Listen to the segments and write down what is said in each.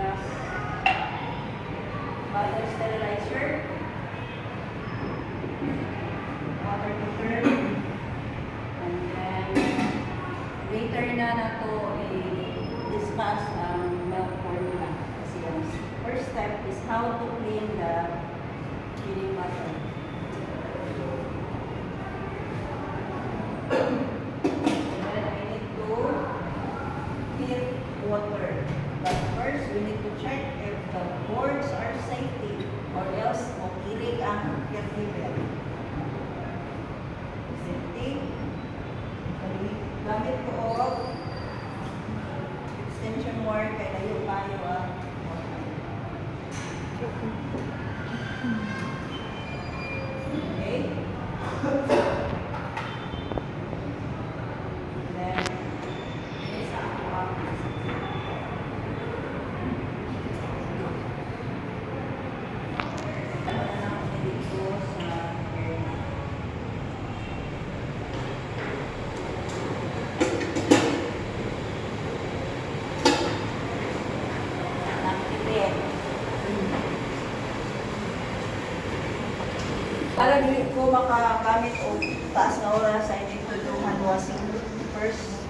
glass bottle sterilizer, water cooker, and then later na nato i-discuss ang milk formula. Kasi ang first step is how to clean the feeding bottle. Water. But first, we need to check if the boards are safety or else makirig ang catheter. Safety. Gamit ko o extension wire kaya layo tayo Okay. Para dili ko makagamit o taas na oras, I need to do hand washing first.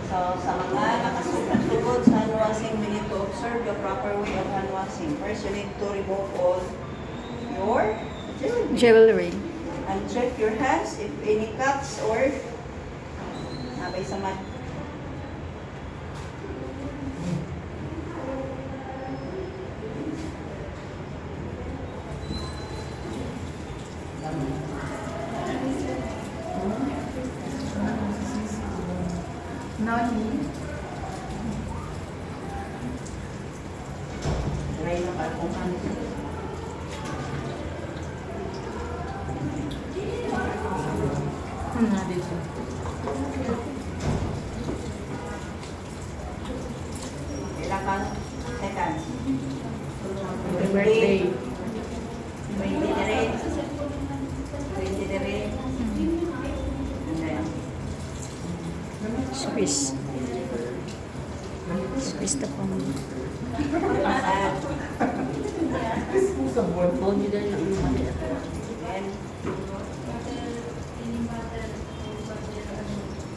So, sa mga nakasugod sa hand washing, we need to observe the proper way of hand washing. First, you need to remove all your jewelry. And check your hands if any cuts or nabay sa mat. Nani? Try na ba kung ano? Dito. Ilang seconds? Happy birthday. 20 dire. 20 dire. And then, Swiss. Swiss na po. pasad. Phone nyo dahil ang mga. Then,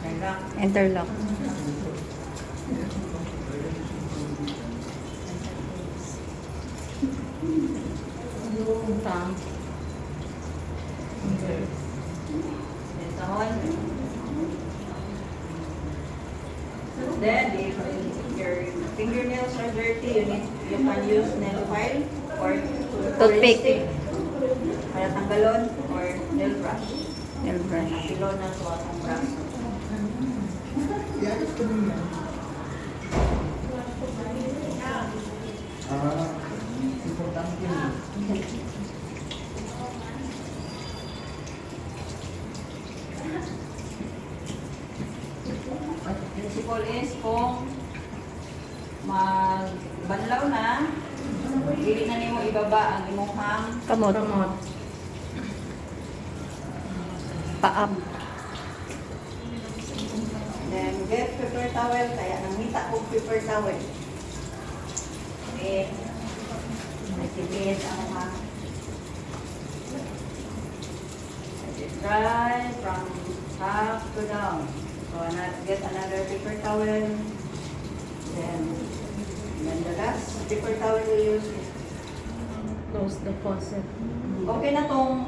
relax. Interlock. Tang. It's on. Then, if your fingernails are dirty, you can use nail file or Toothpick. stick para tanggalon or nail brush. Nail brush. Nakilo na sa atong braso. Principle is kung magbanlaw na, hindi na nimo ibaba ang imong Kamot. Paab. then get paper towel, kaya nangita ko paper towel. Okay. Nagtipid ang hang. Let it dry from top to down. So get another paper towel. Then the last paper towel we use is Close the faucet. okay na tong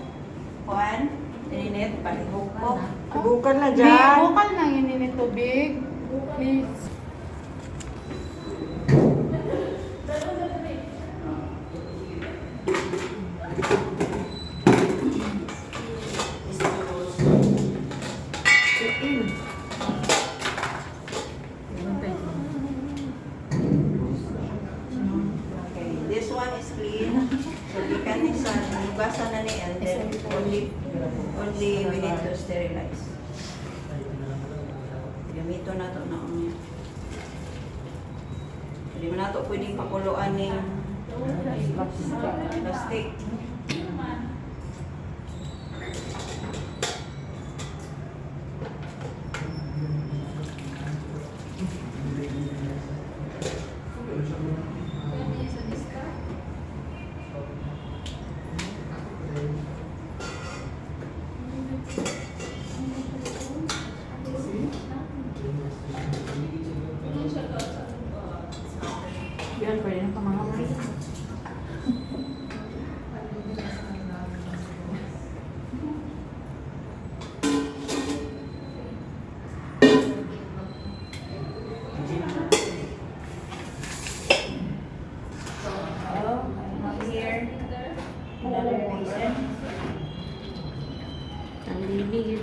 kuan, ininit, palihog ko. Bukan na May dyan. bukal na yun tubig. Please. Okay, this one is clean. So we can basa na ni and then only we need to sterilize. Gamito na to na niya. Hindi mo na to pwedeng pakuluan ng plastic.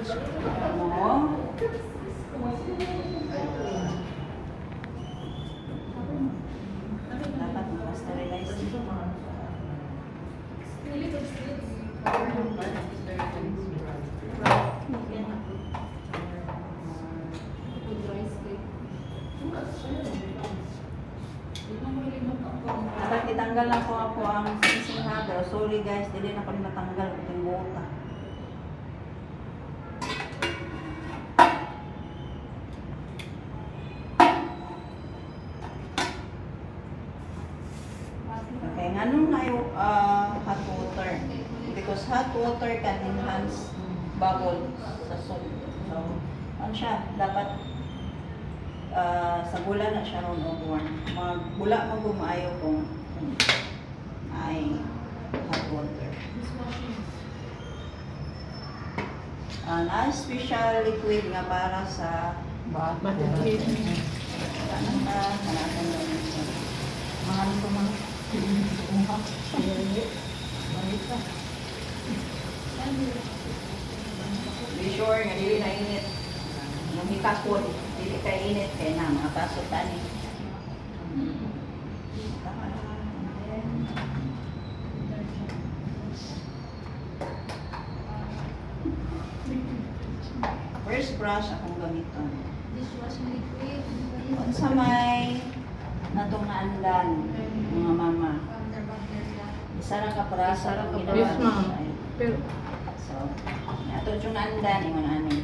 Mo. Dapat ma-sterilize. Dapat itanggal lang ko ako ang sising ha, pero sorry guys, dili na ko ni matanggal ang buta. Okay, nganong na yung hot water? Because hot water can enhance bubble sa soup. So, ano siya? Dapat sa bula na siya ron o warm. Magbula mo bumaayo kung ay hot water. Na special liquid nga para sa Matikit. hanapin daw nito. Mahal ko mga be sure nga dili na init. Yung hikakod, dili ka init kay na mga pasok tani. First brush akong gamiton. Dishwashing liquid. Sa may natong naandan, mga mama. Counterbacterial. Isa ra ka para sa Yes, ginawa ma'am. niya. Pero, So, nato yung naandan, yung ani.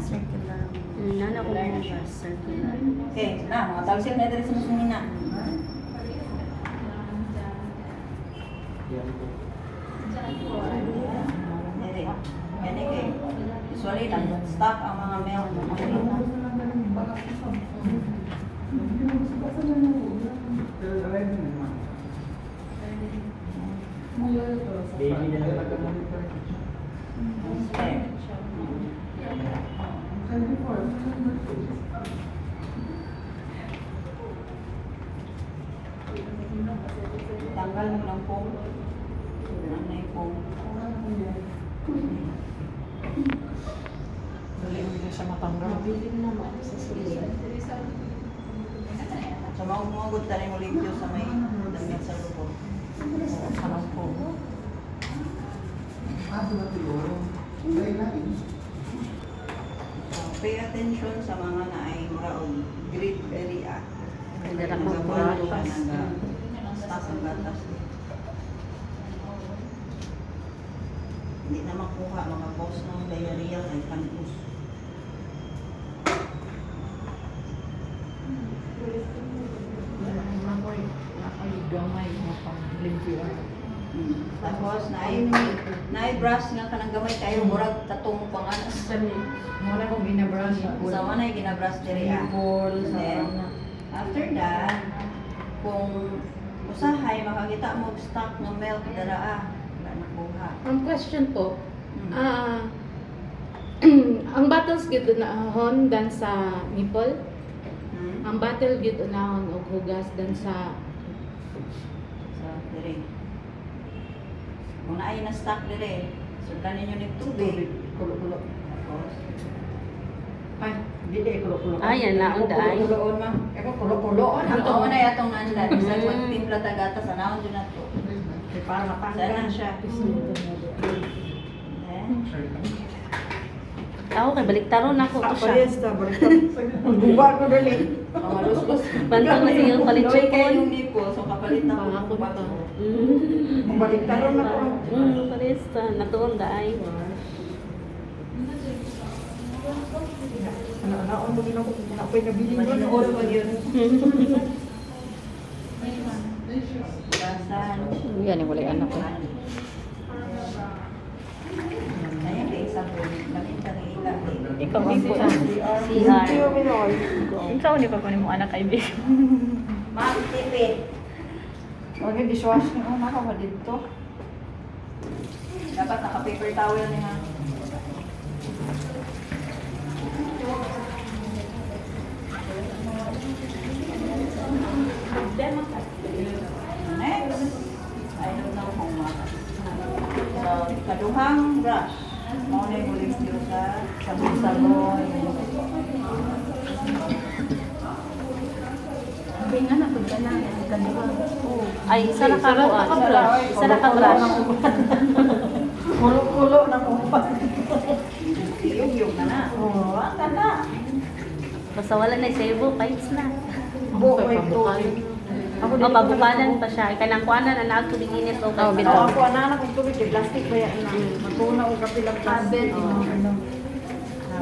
Circular. nana ko Circular na siya. Circular. Okay, na, mga tawsik na dito sa musumina. Dili. Yan kay. Usually, nag-stock ang mga milk. Baby na lang pagka-monitor. Okay. Tanggal mo ng foam. Ano na yung foam? Dali mo na siya matanggal. So, maugod tayo mo limpyo sa may damit sa lubog. Kanang po. So, pay attention sa mga naay muraog great area. Hindi na ko Nagabulalo ka gatas. stock ang gatas. Hindi na makuha, makapost ng diarrhea kay Campus. Gamay mo pang limpyo. Tapos, naay brush nga ka ng gamay kayo, murag tatong panganas. Muna kong binabrush. Sa manay ginabrush diri ah. Nipple, sa Then, after that, kung usahay, makakita mo og stock ng milk dara ah. Wala nakuha. ang question po, Hmm. ang bottles gid na ahon dan sa nipple, Hmm? ang bottle gid unahon og hugas dan sa So, diri. Kung naay na stock diri, sundan ninyo ng tubig. Kulo-kulo. Tapos, Ay, di eh, kulo-kulo. Ayan na, unda ay. kulo-kuloon ma. Eko, kulo-kulo. Ang tuon na yatong nandan. Sa magtimpla ta gatas, anaon dyan na to. Para matanggal. Sana siya. Then, Ako kay baliktaron ako to siya. Parehas baliktad. Guba ko dali. pamaluslos. Bantang na siya palit Loy kayo chipon. yung nipple, so kapalit na po Ako ng bago. Baliktaron na ko. Pares natuon daay. Ano mo din ako. Ako'y nabili ko. Manood pa yun. Basan. Yan yung wala anak ko. Ayan, kay isa po. Malinta ng ilang. Ikaw ang po CR. CR. Ikaw ni pa mo anak kay Big. Ma'am, tipid. Okay, dishwashing. Oh, nakawa dito. Dapat naka-paper towel niya. Next. Ay, brush. Mauna yung uling steel sa sabon-sabon. Ay, nga na, pagka na. Ay, isa na ka brush. Isa na ka brush. Kulo-kulo na kumpat. Yung na na. Oo, ang ganda. Basta wala na yung sebo, kahit na. Bukoy to. O, pabukalan pa siya. Kanang kuanan, anak, tubig init o Oh, bitaw. bitaw. Ako anak ng tubig, eh, plastic ba yan na? Magkuna o kapilang plastic. Ano?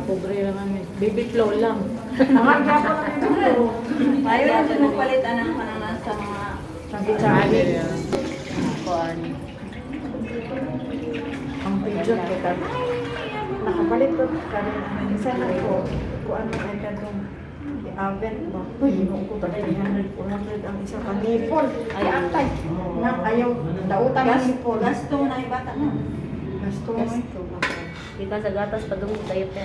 Pobre naman eh. Baby flow lang. Ang gapo na ito. Ayaw natin magpalitan ng kananan sa mga Sabi-sabi. Kuan. Ang pidyon ko ka. Nakapalit ko kanin. Isa na ko. Kuan mo ay kadong oven ba? Uy, yung ko 300, 400 ang isa ka nipol. Ay, atay. Na, ayaw. Dautan ng nipol. gasto na yung bata na. Gasto mo ito. Kita sa gatas padung tayo pa.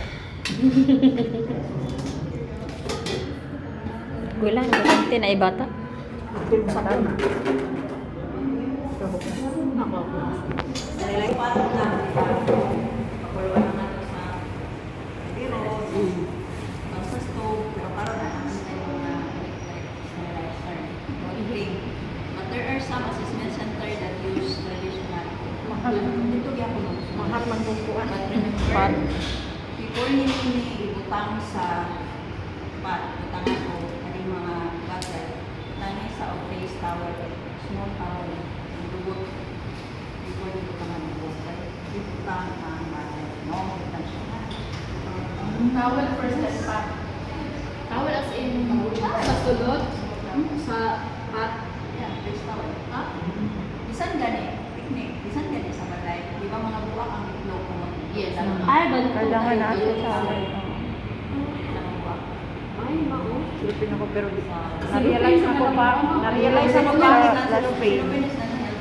Kulang, ganti na ibata. Film sa kana. Ako. Nalilay pa ito na. Pakuluan naman ito sa biro. Sa stove. Pero parang naman sa mga electric sterilizer. Cooling. But there are some assessment center that use traditional. Mahal. Dito kaya ko. Mahal man kung kuan. But remember, before hindi ibutang sa pot, butangan ko ang mga bottle. Nani sa face towel, small towel, ang dugot. Before ibutangan ng water, ibutang ang bottle. No, ibutang siya. Towel first and pat. Towel as in sa sulod, sa pat. Yeah, face towel. Ha? Bisan gani, picnic, bisan gani sa balay. Di ba mga buwak ang itlog ko? Yes. Ay, bago. Kailangan na ito sa akin. Ay, mao. Silipin ako pero di na-realize ako pa. Na-realize ako pa lalo pain.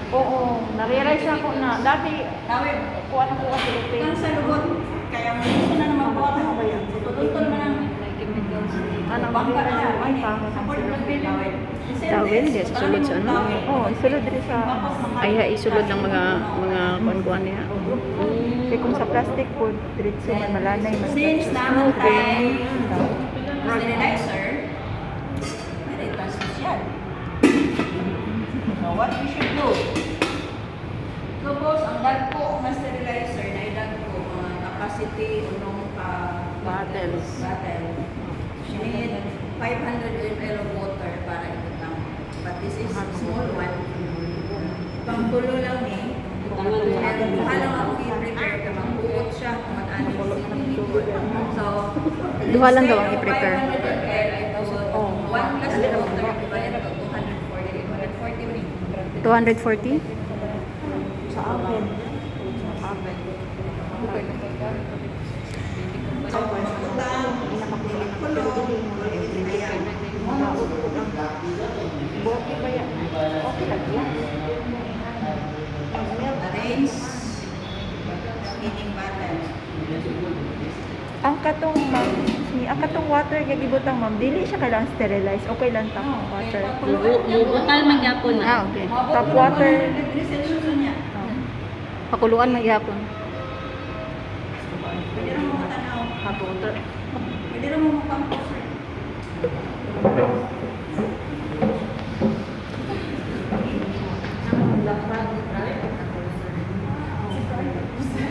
Oo, na-realize ako na dati Tawid, kuan ako sa Philippines. kang sa lubot, kaya gusto na naman buwak Ano ba yan? tutultol man ang Ano ba bangka na yan? Ay, ay pangit ang support ng silipin. tawid. Tawid, di, sulod sa ano? Oo, isulod din sa Ay, isulod ng mga kuan-kuan niya. kaya kung sa plastic po, diretso man malanay man. Since naman tayo sterilizer, may transmission. So what we should do? Suppose ang dagko ng sterilizer na idagko mga capacity unong Bottles. bottle. You need 500 ml of water para ibutang. But this is small one. Pangtulo lang eh. Pero duha lang ako i-prepare ka magbuot siya kung mag-anin So, Duha lang daw ang i-prepare. 500 ml ay tawag. 1 glass of water, divided by 240. 240? Sa oven. Sa oven. Okay ba yan? Okay lang yan. Arrange heating bottle. Ang katong ma'am, ang katong water nga gibutang ma'am, dili siya kailangan sterilize. Okay lang ta water. Bukal man gyapon na. Ah, okay. Tap water. niya. Pakuluan magyapon. Pwede rin mo matanaw. Hot water. Pwede rin mo mag-composer.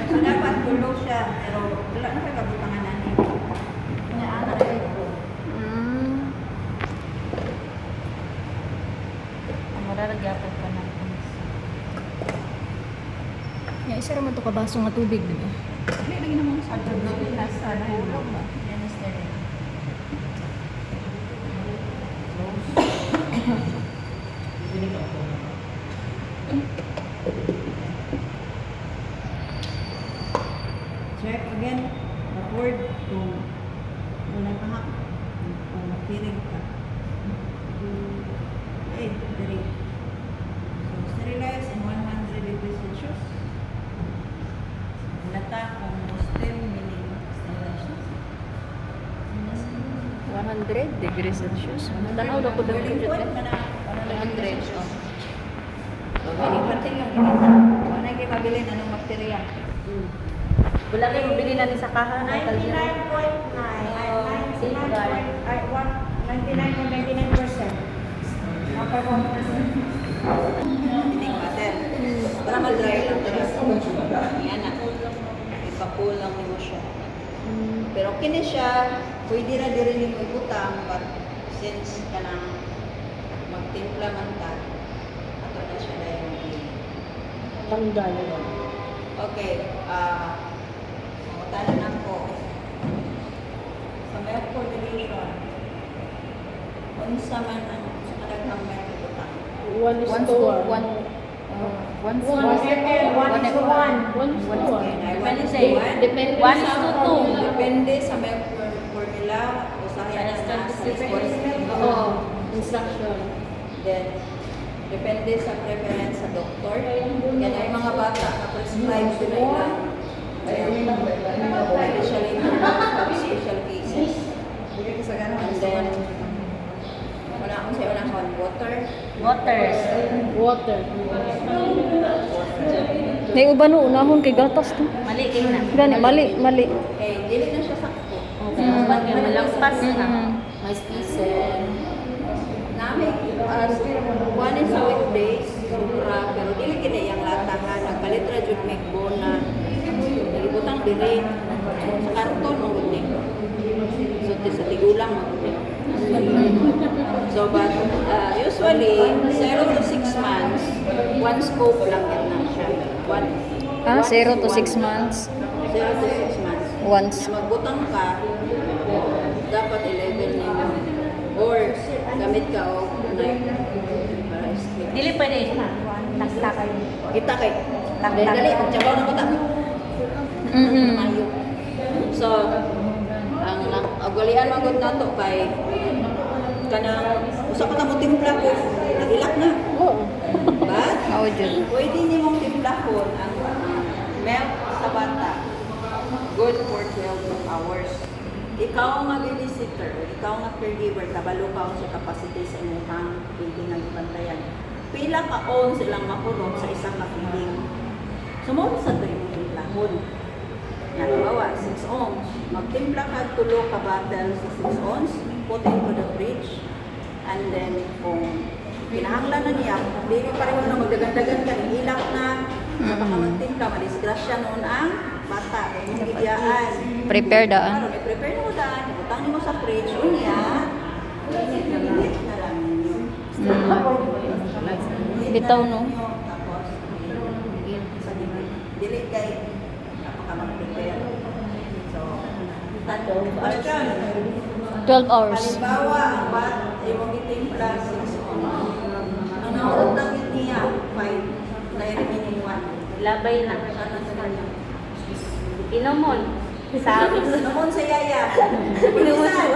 So dapat tulog siya, pero wala na kagabutangan na niya. Kanya ana na ito. Mm. Murag gyapon ka na. Ya, isa raman to ka baso nga tubig, di ba? Hindi lagi naman sa tulog na sa tulog ba? Yan is sterile. Check again. Record kung wala ka ha. Kung makirig ka. Eh, dali. So, sterilize in 100 degrees Celsius. Lata kung stem meaning sterilization. 100 degrees Celsius. Tanaw daw ko daw Boiling ko point dyan. man na 100. So, pwede pati yung init. Wala nang mabili na ng bakterya. Wala kayo mabili na din sa kaha. 99.9. Safeguard. 99.99%. Upper 1%. Hindi matter. Para mag-dry lang talaga. Yan na. Ipapulang mo siya. Pero kini siya, pwede na din yung ibutang, but since ka nang magtimpla man ta, ato na siya na yung Tanggal. okay, mutanan ako sa milk formulation. Unsa man ang kadaghang milk ibutang. 1 is to 1. 1 to 1. 1 is to 1. Depende. 1 is to 2. Depende sa milk formula, usahay na sa Oo. Instruction. Then, depende sa preference sa doktor. Yan ay mga bata na prescribe sila ilang especially in special cases. And then, wala akong sa unang one, water. Waters. Water. May uban no unahon kay gatas to. Mali kayo na. Gani mali. Okay, dili na siya sakto. Okay. Ba't nga malampas na? May season. Namin, one is a weekdays, sobra, pero dili gina yung latahan. Nagpalit ra jud make bona. Nalibutang diri. Sa karton, magod ni. So, sa tigulang, magod ni. So, but usually, 0 to 6 months, one scope lang yan na siya. One, 0 to 6 months. 0 to 6 months. Once. Na magbutang ka, dapat i-level niya. Or, gamit ka o knife. Para skip. Dili pwede. Taktak. Kita kay. Dali, magtsabaw na bata. Mayo. So, ang agwalian magod na to kay kanang usa pa ta mo timpla ko nagilak na. Oo. But Mao jud. pwede nimong timplahon ang milk sa bata. Good for 12 hours. Ikaw nga babysitter, ikaw nga caregiver, kabalo ka sa capacity sa imuhang pwede nga ibantayan. Pila ka on silang mapurot sa isang kapiling. Sumunod sa ito yung timplahon. Halimbawa, 6 ounce. Magtimpla ka tulo ka bottle sa 6 ounce, put into the fridge, and then kung kinahanglan na niya, hindi pa rin mo na magdagan-dagan ka, ilak na, baka magtimpla, madisgrasya noon ang bata, yung bigyan. Prepare daan. Claro, i-prepare mo daan, ibutang mo sa fridge, unya, init na lang ninyo. Bitaw, no? Tapos, dili kay mag-prepare. So, question. 12 hours. Halimbawa, ang bat ay mong itimpla 6 ounce. Ang naurutang yun niya, 5. Na remaining 1. Labay na. Sana sa kanya. Inomon. Sa Namun sa yaya.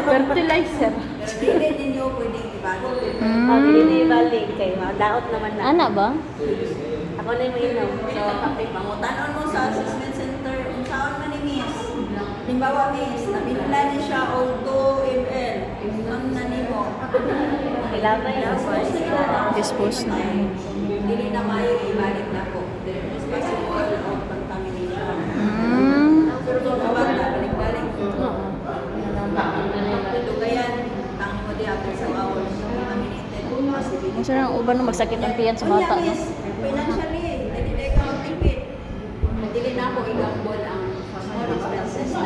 Fertilizer. Pero dili ninyo pwedeng ibalik. Hindi balik kayo. Daot naman na. Ana ba? Ako na yung inom. So, pangutanon mo sa assessment center, kung saan man ni Miss. Halimbawa, Miss, nabila ni siya o 2 ml. Ang nanimo. Ilabay na. Dispose na. Dili na mayo ibalik na po. There is possible of contamination. Pero sa bata, balik-balik. Ito gayan, tang mo di after 2 hours. Contaminated. Possibility. Ang sarang uban no magsakit ang tiyan sa bata. No? Financially, dili ka magtipid. Dili na ako igambol ang small expenses na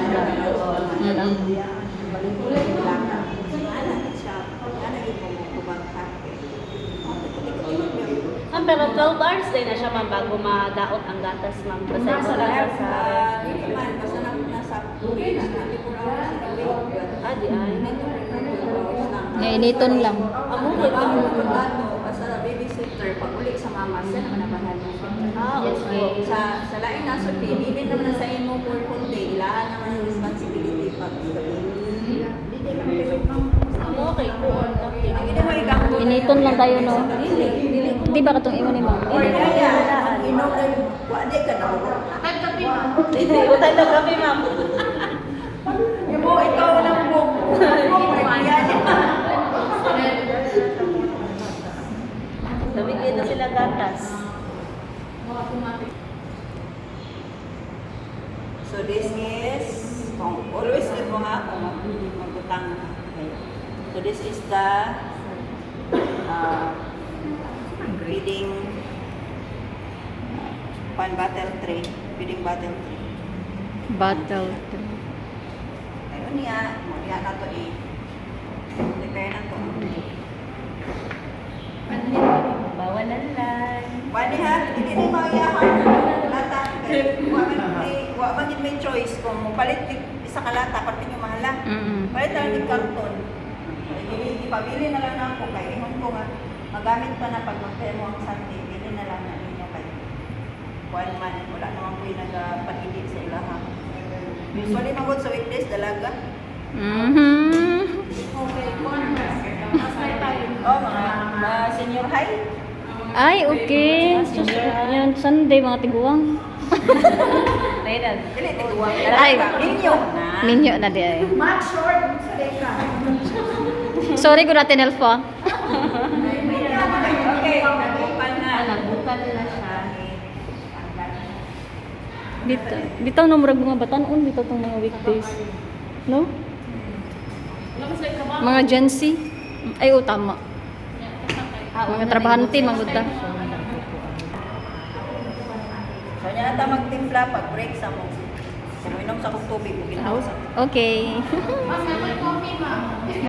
Pero 12 hours din na siya ma'am bago madaot ang gatas ma'am. Basta Nasa ito lang sa... hindi man, basta nasa fridge, 24 hours in a week. Di ay. Nainiton lang. Amo ko lang ang bato, basta babysitter, pag uli sa mama, siya naman nabahan mo. Okay. Sa lain na sulti, hindi naman na sa imo for full day, ilahan naman ang responsibility pag Okay, cool. Okay. ang hindi mo igambol. Initon lang tayo, no? Dili. Di ba katong imo ni ma'am? Or kaya, ang inom ay, wadi ka na ako. Hindi, utay na kami ma'am. Yung mo, ikaw lang po. Nabigyan na sila gatas. So, So this is, always din mo nga kung magbutang. Okay. So this is the feeding battle tray. Feeding battle tray. Battle. Ayun niya, muna na to prepare na to. Bawal ang line. Pwede ha, hindi na maiyakan. Lata. Wa man din may choice kung palit isa ka lata, parte nyo mahala. Palit na lang yung karton. Ipabili na lang ako kay ihon ko nga. Magamit pa na pag magkaya mo ang Sunday, bili na lang na ninyo kay kuan man. Wala naman po yung nagpagili sa ilaha. Usually magod sa weekdays, dalaga. Okay, corners. Mas may tayo. Oh, mga senior high. Ay, okay. Yan, Sunday, mga tiguang. Dili, tiguang. Ay. Dalaga. Ninyo na. Minyo na di ay. Match short sa deka. Sorry ko natin, Elfa. Okay, nabukan na. Nagbukal na siya. Bitaw na murag mga batanon, bitaw tong mga weekdays. No? Wala kasi trabaho. Mga Gen Z. Ay, oh, tama. Mga trabahante, mga ta. So, niya nata magtimpla pag break sa mo. Sinuinom sa kong tubig, bugin ako sa Okay. Mas may coffee, ma'am.